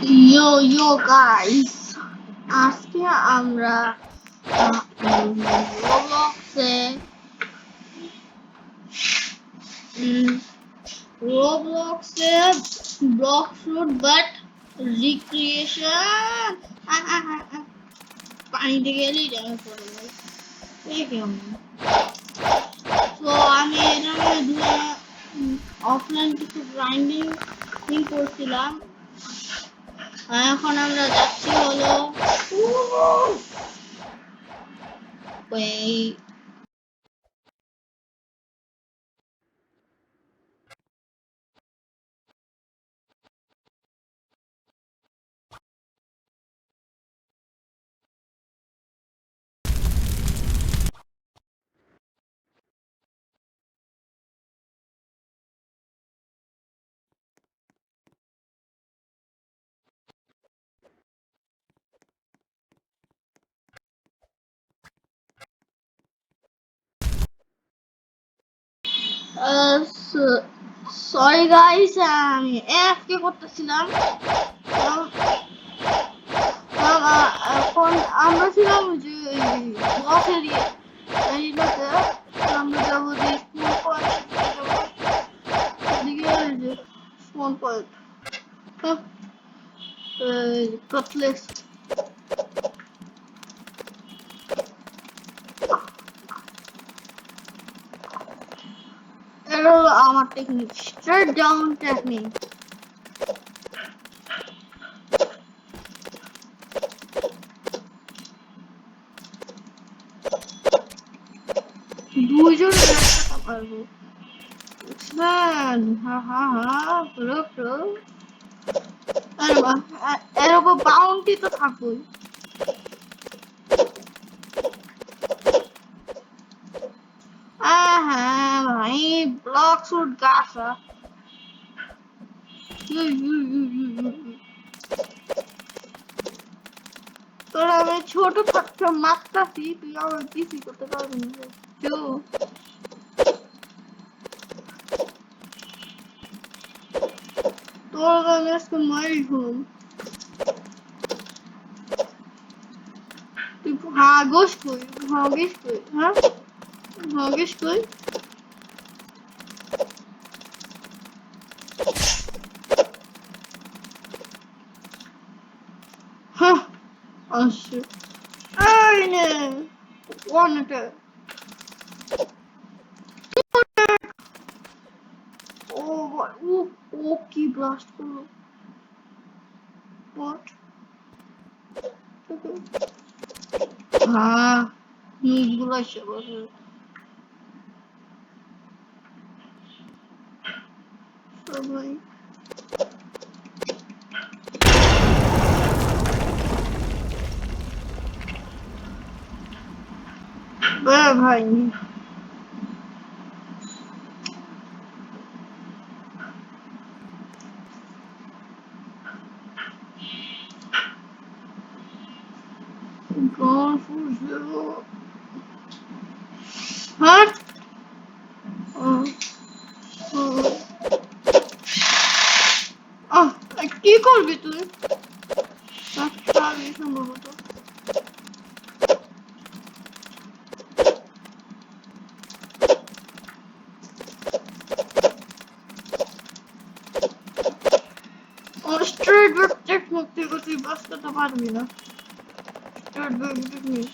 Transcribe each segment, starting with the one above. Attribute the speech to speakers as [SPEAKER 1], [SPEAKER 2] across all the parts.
[SPEAKER 1] Yo guys, আজকে আমরা রোবলক্সে রোবলক্সে block fruit but recreation পানিতে গেলেই ড্যামেজ করে ভাই কেমন। তো আমি এটা অফলাইন কিছু গ্রাইন্ডিং করছিলাম। এখন আমরা যাচ্ছি হলো ওই সরি গাইস, আমি এফকে করতেছিলাম। এখন আমরা ছিলাম যে ব্লক এরিয়াতে আমরা যাবো যে স্কুল পয়েন্ট যাবো এদিকে যে স্কুল পয়েন্ট কাটলেস। এটা হলো আমার টেকনিক, স্ট্রেট ডাউন টেকনিক। দুইজনে ব্যবসাটা পারবো, বুঝলেন? এরকম বাউন্টি তো থাকবোই। হ্যাঁ ভাই, ব্লক শুট গাছা। তোরা আমি ছোট থাকতে মারতাছি, তুই আমার কিছুই করতে পারবি না। তোর আমি আজকে মারি ঘুম। তুই ভাগস কই, ভাগিস কই, হ্যাঁ ভাগিস কই। হ্যাঁ আসছে এই নে ওয়ানটা। ও ও ও কি ব্লাস্ট করলো বট। হ্যাঁ নিচগুলো এসে বসে সবাই। ভাই হ্যাঁ কি করবি তুই? সম্ভবত স্ট্রেট ব্যাক টেকনিক থেকে তুই বাঁচতে পারবি না। স্ট্রেট ব্যাক টেকনিক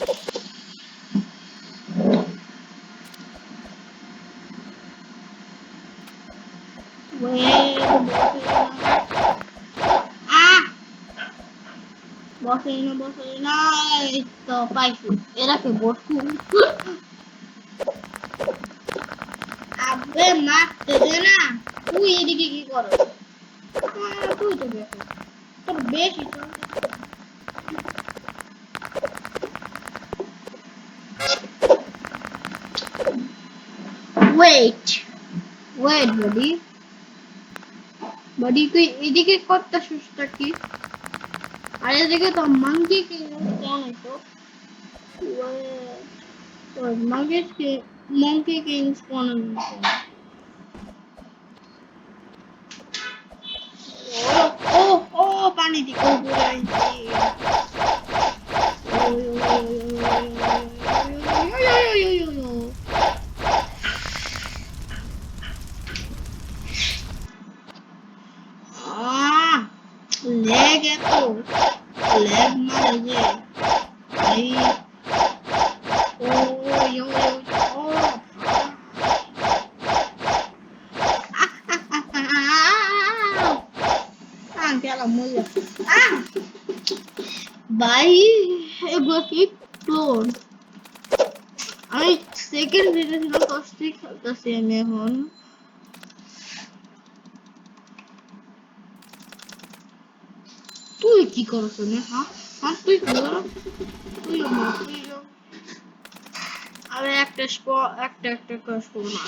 [SPEAKER 1] বসে না এই তো পাইছি। এরা কে বসু আবে মারতে দে না। তুই এদিকে কি করো? তুই তো বেশি তোর বেশি তো। ওয়েট ওয়েট বডি তুই এদিকে করতে সুস্থ কি? আর এদিকে তো মাঙ্কি কি কোন হইতো monkey kings কোন ও ও ও পানি পানি দিকে উপরে আইছি লেগ এত লেগ মারে যে ভাই ও ইয়ো ও গেলাম মরে ভাই এগুলো কি ক্লোন আমি সেকেন্ড দিতেছিলাম ফার্স্টে খেলতেছি আমি এখন তুই কি করছ না হ্যাঁ হ্যাঁ তুই তুই আরে একটা একটা কাজ করো না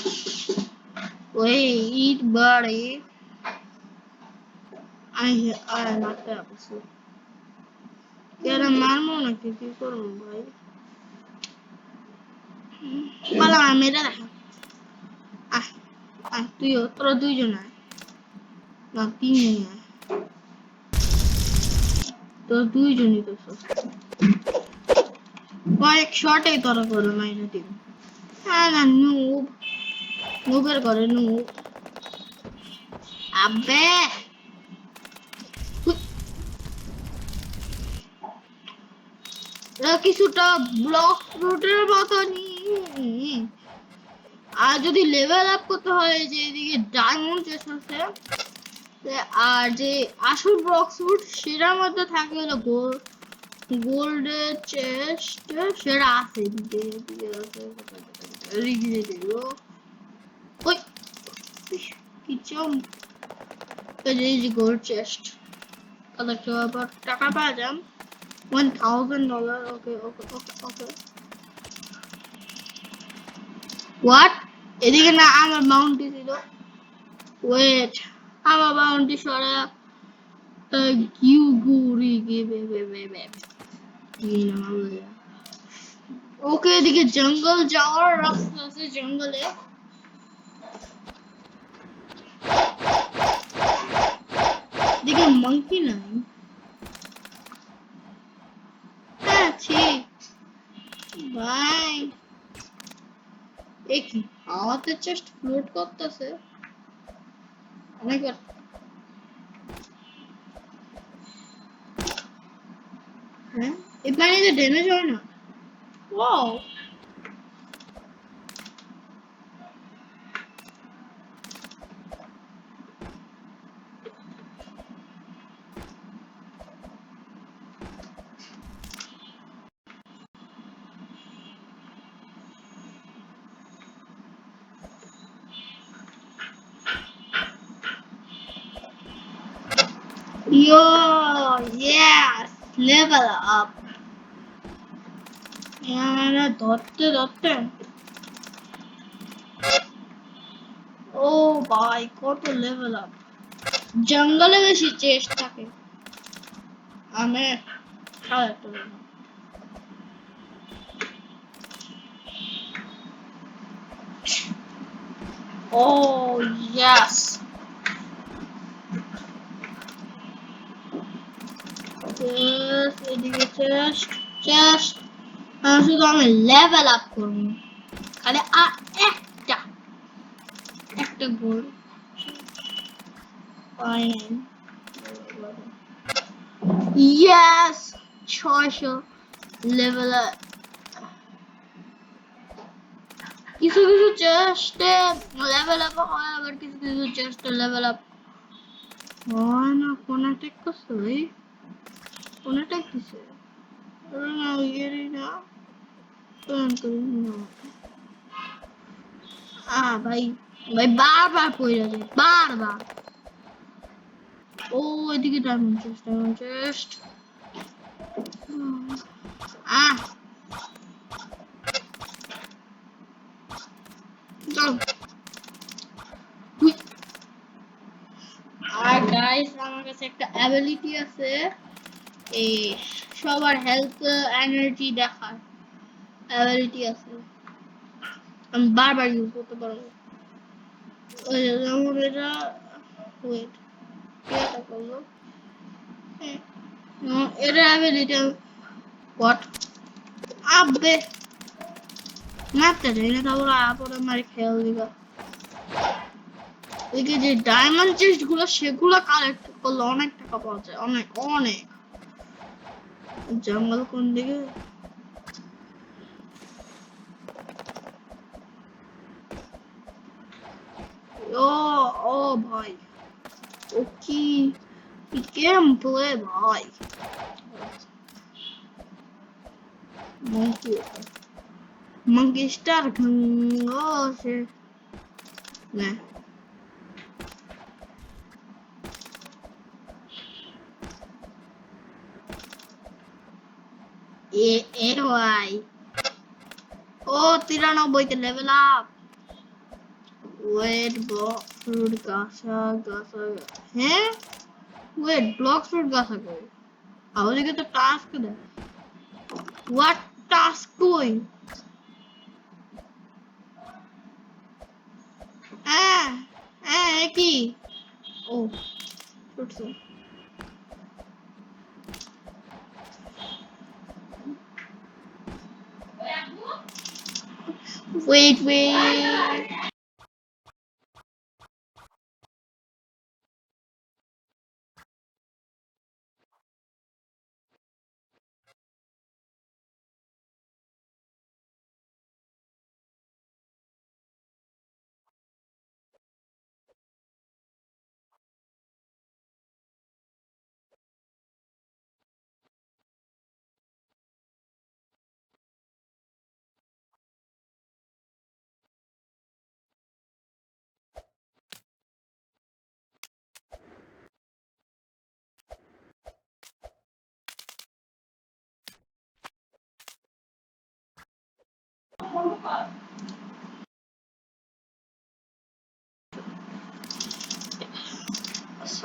[SPEAKER 1] ওই ইট বাড়ি আয় মারতে আসছে কেরা মারবো নাকি কি করবো ভাই পালা মেরে দেখা আহ আহ তুইও তোরা দুইজন আয় না তিনজন আয় তোরা দুইজনই তো কয়েক শটে তোরা করে মাইনা টিম হ্যাঁ না নুবের করে নুব আবে কিছুটা ব্লক রুটের মতনই আর যদি লেভেল আপ করতে হয় যে এদিকে ডায়মন্ড চেস্ট আছে আর যে আসল বক্স রুট সেটার মধ্যে থাকে হলো গোল্ড চেস্ট সেটা আছে ওই কি চম এই যে গোল্ড চেস্ট কালেক্ট আবার টাকা পাওয়া যাম $1,000 okay what এদিকে না আমার বাউন্টি ছিল ওয়েট আমার বাউন্টি সরা কিউ গুরি গিবে ওকে এদিকে জঙ্গল যাওয়ার রাস্তা আছে জঙ্গলে এদিকে মাংকি নাই হ্যাঁ ঠিক ভাই এ কি আমাদের জাস্ট ফ্লোট করতেছে অনেকবার হ্যাঁ এই পানিতে ড্যামেজ হয় না wow Yo, yes, level up. ধরতে ও ভাই কত লেভেল আপ জঙ্গলে বেশি চেস্ট থাকে আমি ও ইয়াস এদিকে চেস্ট শুধু আমি লেভেল আপ করবো খালি একটা গোল ইয়েস 600 লেভেল কিছু চেস্টে লেভেল আপ হয় আবার কিছু চেস্টে লেভেল আপ হয় না কোন অ্যাটাক করছে ভাই কোন অ্যাটাক দিছে না ইয়েরই না ভাই বারবার পড়ে যায় বারবার ও এদিকে ডায়মন্ড চেস্ট চল আর গাইস আমার কাছে একটা অ্যাবিলিটি আছে এই সবার হেলথ এনার্জি দেখার অ্যাবিলিটি আছে আমি বারবার ইউজ করতে পারবো ওই যেমন এটা ওয়েট এটা করলো এর অ্যাবিলিটি হোয়াট আবে মারতে যাই না তারপর আপরে মারি খেয়াল দিবা এদিকে যে ডায়মন্ড চেস্ট গুলো সেগুলো কালেক্ট করলে অনেক টাকা পাওয়া যায় অনেক অনেক জঙ্গল কোন দিকে ও ও ভাই ও কি গেম প্লে ভাই monkey monkey star oh shit nah ভাই ও 93 তে level up wait Blox Fruit গাছা গাছা হ্যাঁ ওয়েট ব্লক ফ্রুট গাছা কই আমাদেরকে তো টাস্ক দেয় হোয়াট টাস্ক কই হ্যাঁ হ্যাঁ কি ও ফ্রুটস wait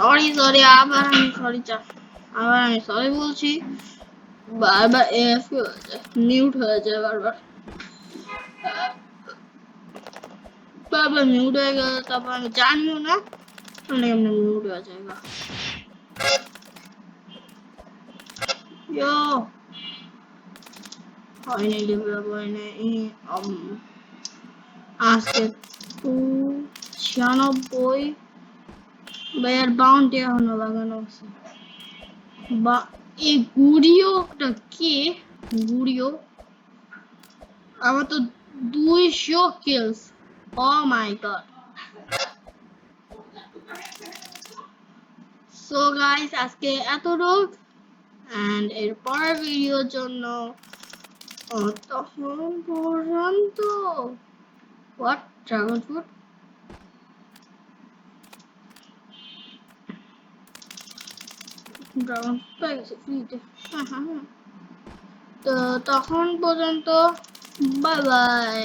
[SPEAKER 1] সরি আবার আমি সরি বলছি বারবার এফ মিউট হয়ে যায় বারবার মিউট হয়ে গেল তারপর আমি জানিও না এমনি মিউট হয়ে যায় ইয়ো হয়নি ডেভেলপ হয়নি আজকে 96 ভাইয়ার বাউন্টি এখনো লাগানো আছে বা এই গুড়িওটা কে গুড়িও আমার তো 200 কিলস ও মাই গড সো গাইস আজকে এতটুক এন্ড এর পরের ভিডিওর জন্য তখন পর্যন্ত what dragon fruit dragon fruit পেয়ে গেছে ফ্রিতে তো তখন পর্যন্ত বাই বাই